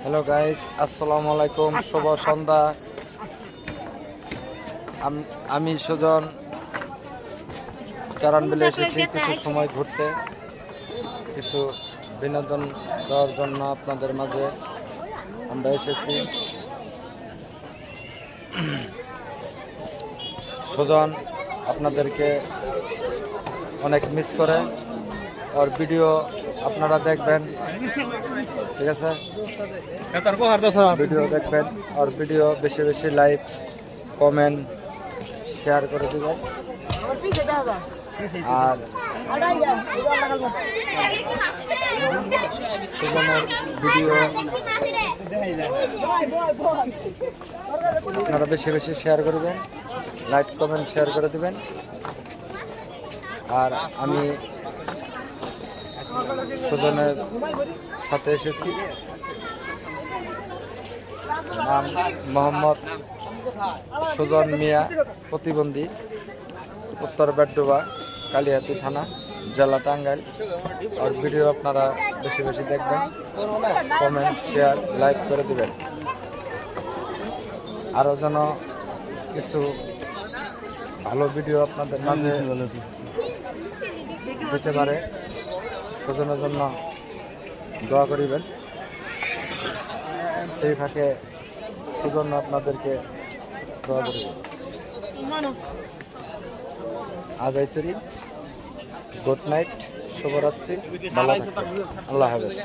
Hello guys, আসসালামু আলাইকুম। শুভ সন্ধ্যা। আমি সুজন চারানবিলে এসেছি কিছু সময় ঘুরতে, কিছু বিনোদন দেওয়ার জন্য আপনাদের মাঝে আমরা এসেছি। সুজন আপনাদেরকে অনেক মিস করে, ওর ভিডিও আপনারা দেখবেন, ঠিক আছে? ভিডিও দেখবেন, আর ভিডিও বেশি বেশি লাইক কমেন্ট শেয়ার করে দেবেন। আর সুজনের ভিডিও আপনারা বেশি বেশি শেয়ার করবেন, লাইক কমেন্ট শেয়ার করে দেবেন। আর আমি সুজনের সাথে এসেছি, নাম মোহাম্মদ সুজন মিয়া, প্রতিবন্ধী, উত্তর বেডডুবা, কালিহাতী থানা, জেলা টাঙ্গাইল। আর ভিডিও আপনারা বেশি বেশি দেখবেন, কমেন্ট শেয়ার লাইক করে দিবেন। আরও যেন কিছু ভালো ভিডিও আপনাদের মাঝে দিতে পারে, সুজনের জন্য দোয়া করিবেন। সেই ফাঁকে সুজন আপনাদেরকে দোয়া করিবেন। আজ আইতরি, গুড নাইট, শুভরাত্রি, ভালো থাকবেন, আল্লাহ হাফেজ।